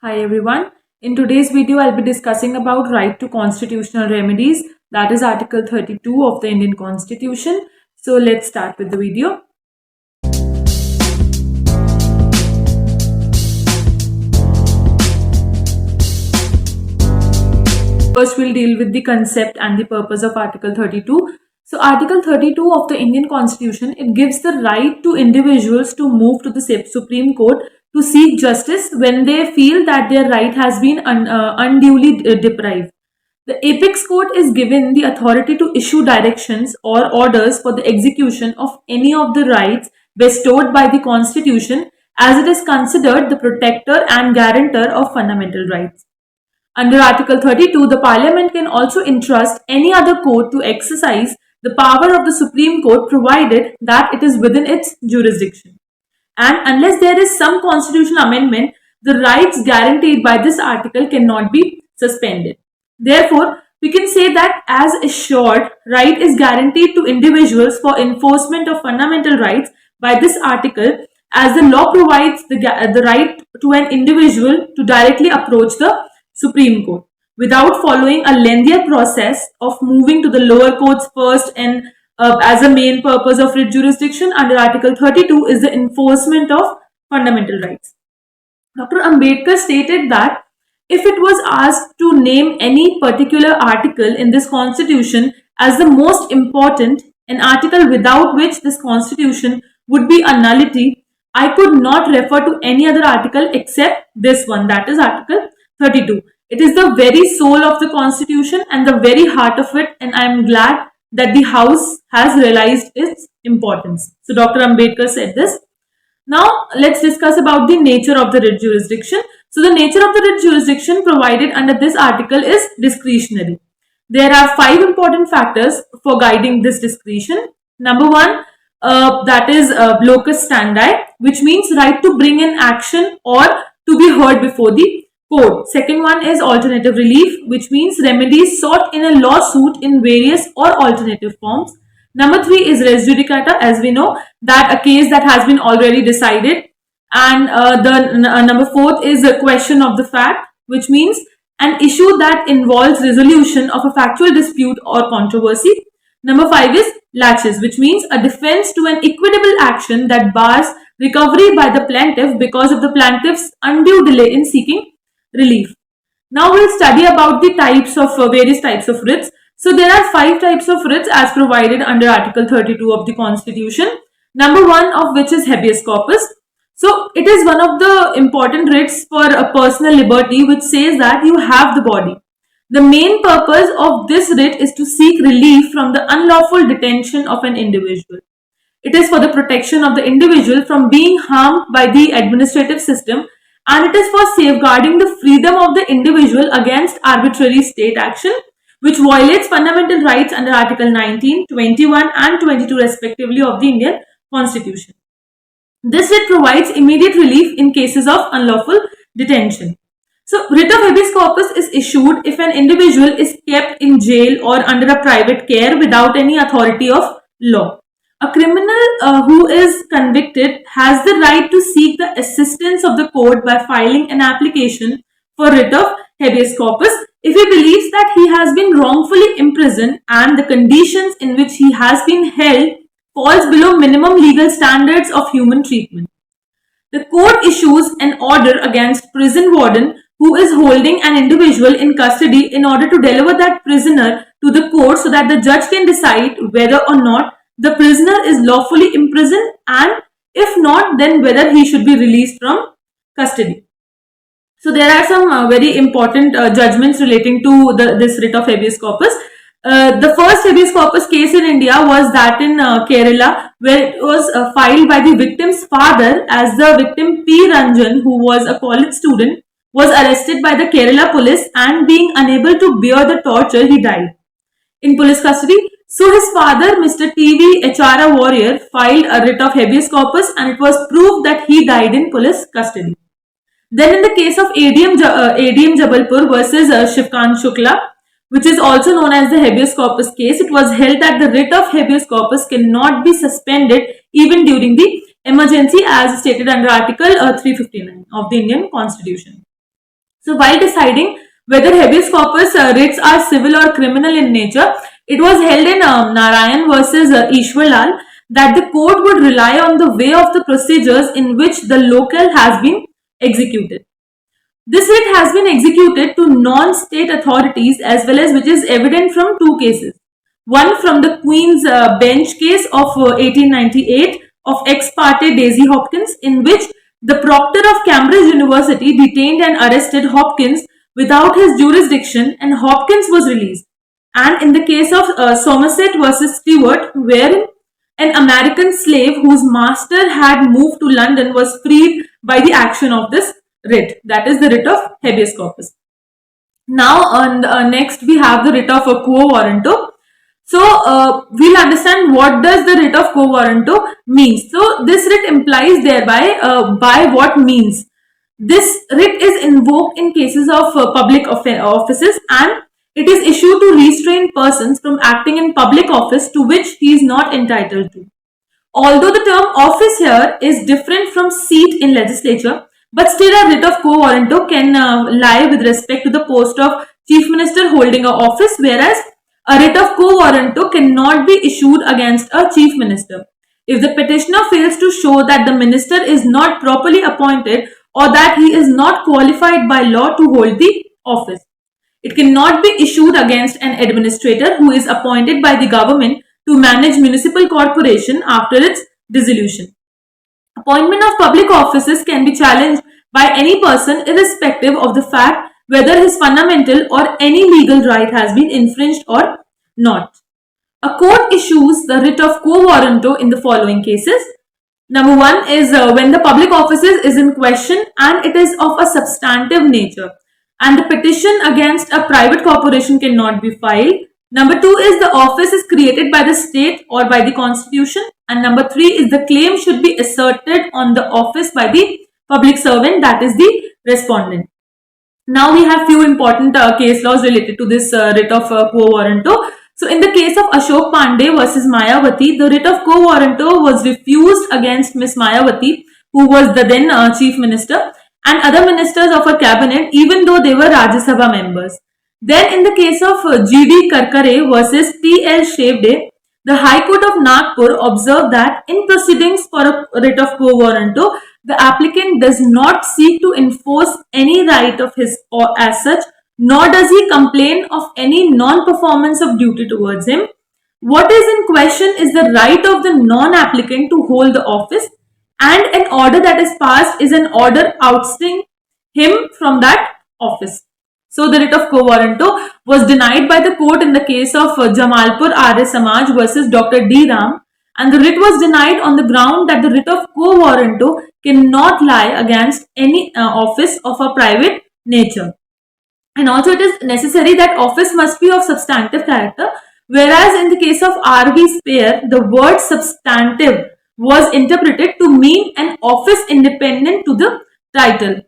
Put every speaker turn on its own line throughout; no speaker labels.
Hi everyone. In today's video, I'll be discussing about right to constitutional remedies. That is Article 32 of the Indian Constitution. So let's start with the video. First, we'll deal with the concept and the purpose of Article 32. So Article 32 of the Indian Constitution, it gives the right to individuals to move to the Supreme Court to seek justice when they feel that their right has been unduly deprived. The apex court is given the authority to issue directions or orders for the execution of any of the rights bestowed by the Constitution, as it is considered the protector and guarantor of fundamental rights. Under Article 32, the Parliament can also entrust any other court to exercise the power of the Supreme Court, provided that it is within its jurisdiction. And unless there is some constitutional amendment, the rights guaranteed by this article cannot be suspended. Therefore, we can say that as assured, right is guaranteed to individuals for enforcement of fundamental rights by this article, as the law provides the right to an individual to directly approach the Supreme Court without following a lengthier process of moving to the lower courts first, and as a main purpose of writ jurisdiction under Article 32 is the enforcement of fundamental rights. Dr. Ambedkar stated that if it was asked to name any particular article in this constitution as the most important, an article without which this constitution would be a nullity, I could not refer to any other article except this one, that is Article 32. It is the very soul of the constitution and the very heart of it, and I am glad that the House has realized its importance. So Dr. Ambedkar said this. Now let's discuss about the nature of the writ jurisdiction. So the nature of the writ jurisdiction provided under this article is discretionary. There are 5 important factors for guiding this discretion. Number 1, that is locus standi, which means right to bring in action or to be heard before the court. Second one is alternative relief, which means remedies sought in a lawsuit in various or alternative forms. Number 3 is res judicata, as we know, that a case that has been already decided. And number 4 is a question of the fact, which means an issue that involves resolution of a factual dispute or controversy. Number 5 is laches, which means a defense to an equitable action that bars recovery by the plaintiff because of the plaintiff's undue delay in seeking relief. Now we'll study about the types of various types of writs. So there are 5 types of writs as provided under Article 32 of the Constitution. Number 1 of which is habeas corpus. So it is one of the important writs for a personal liberty, which says that you have the body. The main purpose of this writ is to seek relief from the unlawful detention of an individual. It is for the protection of the individual from being harmed by the administrative system, and it is for safeguarding the freedom of the individual against arbitrary state action, which violates fundamental rights under Article 19, 21 and 22 respectively of the Indian Constitution. This writ provides immediate relief in cases of unlawful detention. So, writ of habeas corpus is issued if an individual is kept in jail or under a private care without any authority of law. A criminal who is convicted has the right to seek the assistance of the court by filing an application for writ of habeas corpus if he believes that he has been wrongfully imprisoned and the conditions in which he has been held falls below minimum legal standards of human treatment. The court issues an order against prison warden who is holding an individual in custody in order to deliver that prisoner to the court so that the judge can decide whether or not the prisoner is lawfully imprisoned, and if not, then whether he should be released from custody. So there are some very important judgments relating to this writ of habeas corpus. The first habeas corpus case in India was that in Kerala, where it was filed by the victim's father, as the victim P. Ranjan, who was a college student, was arrested by the Kerala police, and being unable to bear the torture, he died in police custody. So his father, Mr. T.V. H.R. Warrior, filed a writ of habeas corpus, and it was proved that he died in police custody. Then in the case of ADM Jabalpur versus Shivkant Shukla, which is also known as the habeas corpus case, it was held that the writ of habeas corpus cannot be suspended even during the emergency, as stated under Article 359 of the Indian Constitution. So while deciding whether habeas corpus writs are civil or criminal in nature, it was held in Narayan versus Ishwarlal that the court would rely on the way of the procedures in which the local has been executed. This writ has been executed to non-state authorities as well as which is evident from two cases. One from the Queen's Bench case of 1898 of ex parte Daisy Hopkins, in which the proctor of Cambridge University detained and arrested Hopkins without his jurisdiction and Hopkins was released. And in the case of Somerset versus Stewart, wherein an American slave whose master had moved to London was freed by the action of this writ, that is the writ of habeas corpus. Now, on next we have the writ of quo warranto. So, we'll understand what does the writ of quo warranto means. So, this writ implies thereby by what means. This writ is invoked in cases of public offices and it is issued to restrain persons from acting in public office to which he is not entitled to. Although the term office here is different from seat in legislature, but still a writ of quo warranto can lie with respect to the post of chief minister holding a office, whereas a writ of quo warranto cannot be issued against a chief minister if the petitioner fails to show that the minister is not properly appointed or that he is not qualified by law to hold the office. It cannot be issued against an administrator who is appointed by the government to manage municipal corporation after its dissolution. Appointment of public offices can be challenged by any person irrespective of the fact whether his fundamental or any legal right has been infringed or not. A court issues the writ of quo warranto in the following cases. Number one is when the public offices is in question and it is of a substantive nature and the petition against a private corporation cannot be filed. Number two is the office is created by the state or by the constitution. And number three is the claim should be asserted on the office by the public servant, that is the respondent. Now we have few important case laws related to this writ of quo warranto. So in the case of Ashok Pandey versus Mayawati, the writ of quo warranto was refused against Miss Mayawati, who was the then chief minister, and other ministers of her cabinet, even though they were Rajya Sabha members. Then in the case of G.D. Karkare versus T.L. Shevde, the High Court of Nagpur observed that in proceedings for a writ of quo warranto, the applicant does not seek to enforce any right of his or as such, nor does he complain of any non-performance of duty towards him. What is in question is the right of the non-applicant to hold the office, and an order that is passed is an order ousting him from that office. So the writ of quo warranto was denied by the court in the case of Jamalpur Arya Samaj versus Dr. D. Ram, and the writ was denied on the ground that the writ of quo warranto cannot lie against any office of a private nature. And also it is necessary that office must be of substantive character, whereas in the case of R.V. Spear, the word substantive was interpreted to mean an office independent to the title.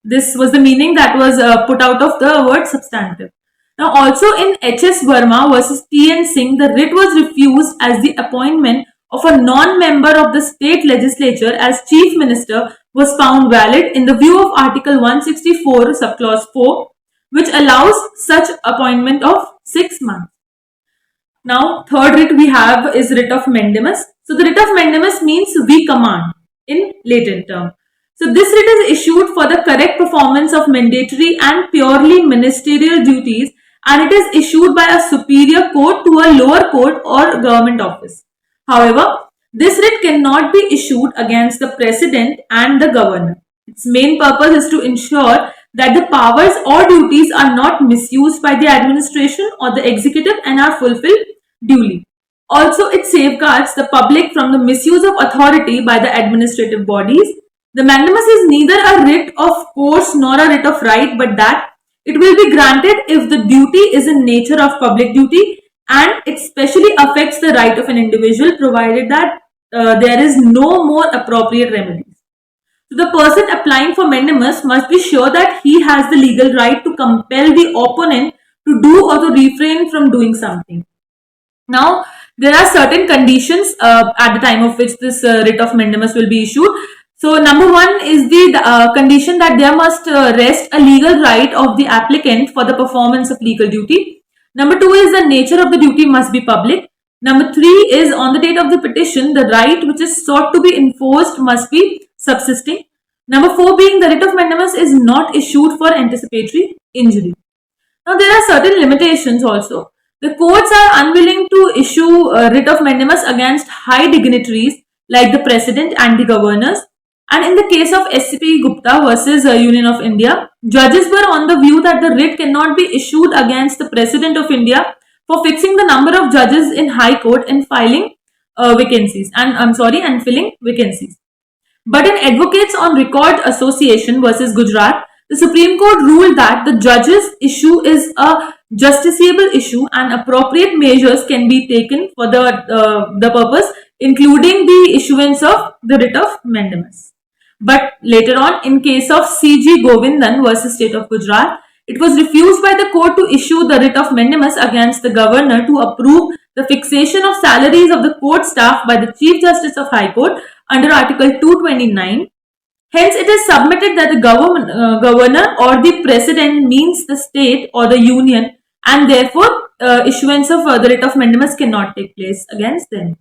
This was the meaning that was put out of the word substantive. Now also in H.S. Verma versus T.N. Singh, the writ was refused as the appointment of a non-member of the state legislature as chief minister was found valid in the view of Article 164 subclause 4, which allows such appointment of 6 months. Now third writ we have is writ of mandamus. So the writ of mandamus means we command in latent term. So this writ is issued for the correct performance of mandatory and purely ministerial duties, and it is issued by a superior court to a lower court or government office. However, this writ cannot be issued against the president and the governor. Its main purpose is to ensure that the powers or duties are not misused by the administration or the executive and are fulfilled duly. Also, it safeguards the public from the misuse of authority by the administrative bodies. The mandamus is neither a writ of course nor a writ of right, but that it will be granted if the duty is in nature of public duty and it specially affects the right of an individual, provided that there is no more appropriate remedies. So the person applying for mandamus must be sure that he has the legal right to compel the opponent to do or to refrain from doing something. Now, there are certain conditions at the time of which this writ of mandamus will be issued. So number one is the condition that there must rest a legal right of the applicant for the performance of legal duty. Number two is the nature of the duty must be public. Number three is on the date of the petition, the right which is sought to be enforced must be subsisting. Number four being the writ of mandamus is not issued for anticipatory injury. Now there are certain limitations also. The courts are unwilling to issue a writ of mandamus against high dignitaries like the president and the governors. And in the case of S.C.P. Gupta versus Union of India, judges were on the view that the writ cannot be issued against the President of India for fixing the number of judges in High Court and filing vacancies. And filling vacancies. But in Advocates on Record Association versus Gujarat, the Supreme Court ruled that the judge's issue is a justiciable issue and appropriate measures can be taken for the purpose, including the issuance of the writ of mandamus. But later on, in case of C.G. Govindan versus State of Gujarat, it was refused by the court to issue the writ of mandamus against the governor to approve the fixation of salaries of the court staff by the Chief Justice of High Court under Article 229. Hence, it is submitted that the governor or the president means the state or the union, and therefore issuance of the writ of mandamus cannot take place against them.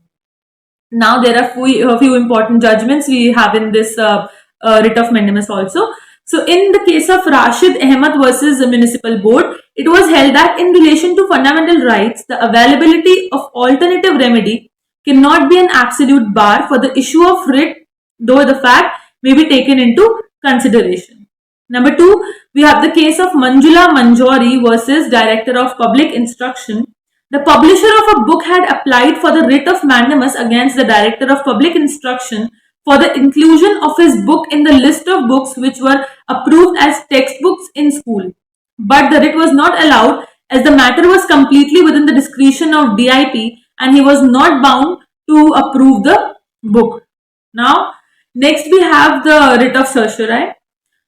Now, there are a few important judgments we have in this writ of mandamus also. So, in the case of Rashid Ahmed versus the Municipal Board, it was held that in relation to fundamental rights, the availability of alternative remedy cannot be an absolute bar for the issue of writ, though the fact may be taken into consideration. Number two, we have the case of Manjula Manjori versus Director of Public Instruction. The publisher of a book had applied for the writ of mandamus against the Director of Public Instruction for the inclusion of his book in the list of books which were approved as textbooks in school. But the writ was not allowed as the matter was completely within the discretion of DIP and he was not bound to approve the book. Now, next we have the writ of certiorari.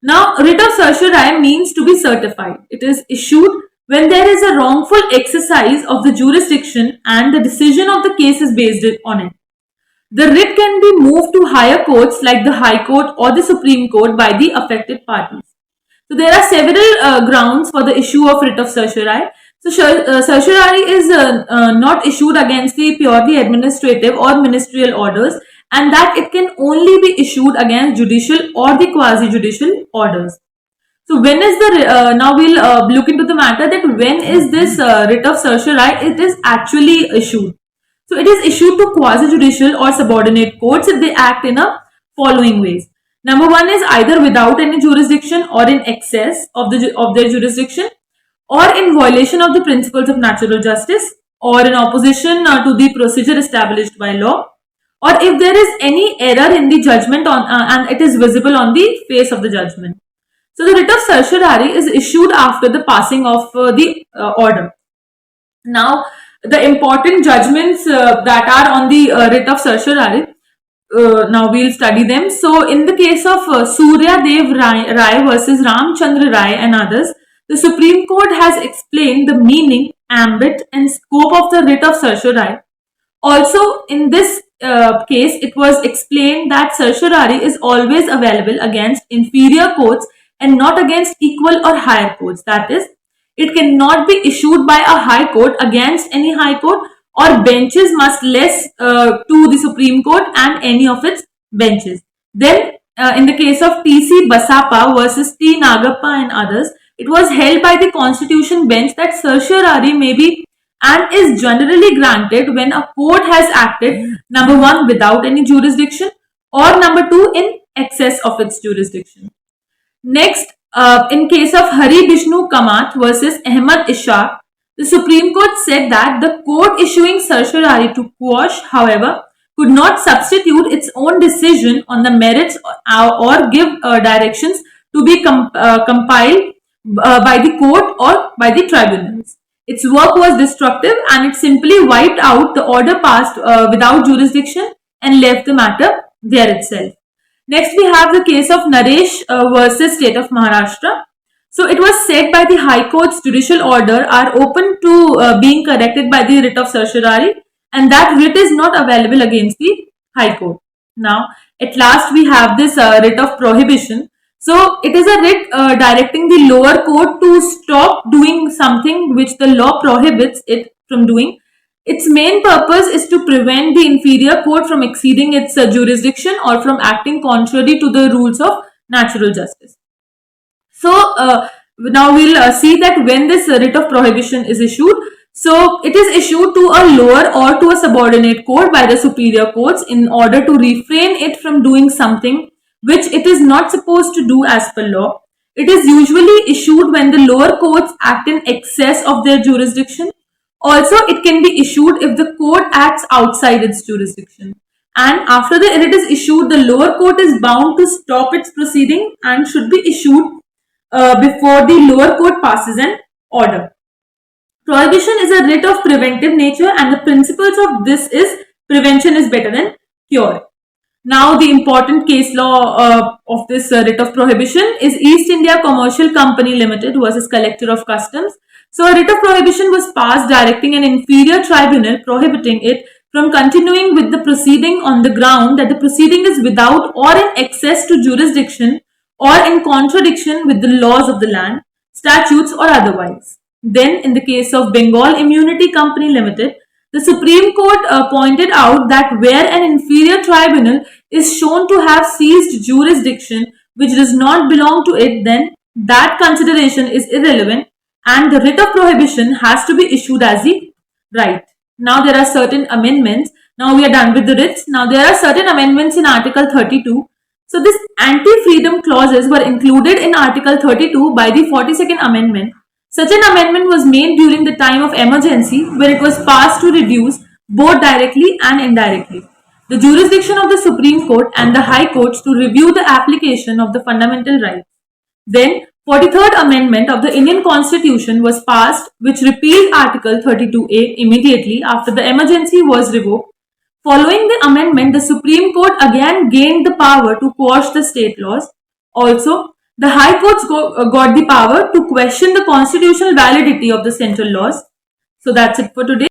Now, writ of certiorari means to be certified. It is issued when there is a wrongful exercise of the jurisdiction and the decision of the case is based on it. The writ can be moved to higher courts like the High Court or the Supreme Court by the affected parties. So there are several grounds for the issue of writ of certiorari. So certiorari is not issued against the purely administrative or ministerial orders, and that it can only be issued against judicial or the quasi-judicial orders. So when is the, now we'll look into the matter that when is this writ of certiorari, it is actually issued. So it is issued to quasi-judicial or subordinate courts if they act in a following ways. Number one is either without any jurisdiction or in excess of their jurisdiction, or in violation of the principles of natural justice, or in opposition to the procedure established by law, or if there is any error in the judgment and it is visible on the face of the judgment. So the writ of certiorari is issued after the passing of the order. Now, the important judgments that are on the writ of certiorari, now we'll study them. So, in the case of Surya Dev Rai versus Ramchandra Rai and others, the Supreme Court has explained the meaning, ambit and scope of the writ of certiorari. Also, in this case, it was explained that certiorari is always available against inferior courts and not against equal or higher courts. That is, it cannot be issued by a high court against any high court, or benches must less to the Supreme Court and any of its benches. Then, in the case of T.C. Basappa versus T. Nagappa and others, it was held by the Constitution bench that certiorari may be and is generally granted when a court has acted, number one, without any jurisdiction, or number two, in excess of its jurisdiction. Next, in case of Hari Bishnu Kamath versus Ahmad Ishaq, the Supreme Court said that the court issuing certiorari to quash, however, could not substitute its own decision on the merits or give directions to be compiled by the court or by the tribunals. Its work was destructive and it simply wiped out the order passed without jurisdiction and left the matter there itself. Next, we have the case of Naresh versus State of Maharashtra. So, it was said by the High Court's judicial order are open to being corrected by the writ of certiorari, and that writ is not available against the High Court. Now, at last we have this writ of prohibition. So, it is a writ directing the lower court to stop doing something which the law prohibits it from doing. Its main purpose is to prevent the inferior court from exceeding its jurisdiction or from acting contrary to the rules of natural justice. So now we'll see that when this writ of prohibition is issued, so it is issued to a lower or to a subordinate court by the superior courts in order to refrain it from doing something which it is not supposed to do as per law. It is usually issued when the lower courts act in excess of their jurisdiction. Also, it can be issued if the court acts outside its jurisdiction. And after the writ is issued, the lower court is bound to stop its proceeding and should be issued before the lower court passes an order. Prohibition is a writ of preventive nature, and the principles of this is prevention is better than cure. Now, the important case law of this writ of prohibition is East India Commercial Company Limited versus Collector of Customs. So, a writ of prohibition was passed directing an inferior tribunal prohibiting it from continuing with the proceeding on the ground that the proceeding is without or in excess to jurisdiction or in contradiction with the laws of the land, statutes or otherwise. Then, in the case of Bengal Immunity Company Limited, the Supreme Court pointed out that where an inferior tribunal is shown to have seized jurisdiction which does not belong to it, then that consideration is irrelevant and the writ of prohibition has to be issued as the right. Now there are certain amendments. Now we are done with the writs. Now there are certain amendments in Article 32. So this anti-freedom clauses were included in Article 32 by the 42nd Amendment. Such an amendment was made during the time of emergency where it was passed to reduce both directly and indirectly the jurisdiction of the Supreme Court and the High Courts to review the application of the fundamental rights. Then 43rd Amendment of the Indian Constitution was passed which repealed Article 32A immediately after the emergency was revoked. Following the amendment, the Supreme Court again gained the power to quash the state laws. Also, the High Courts got the power to question the constitutional validity of the central laws. So that's it for today.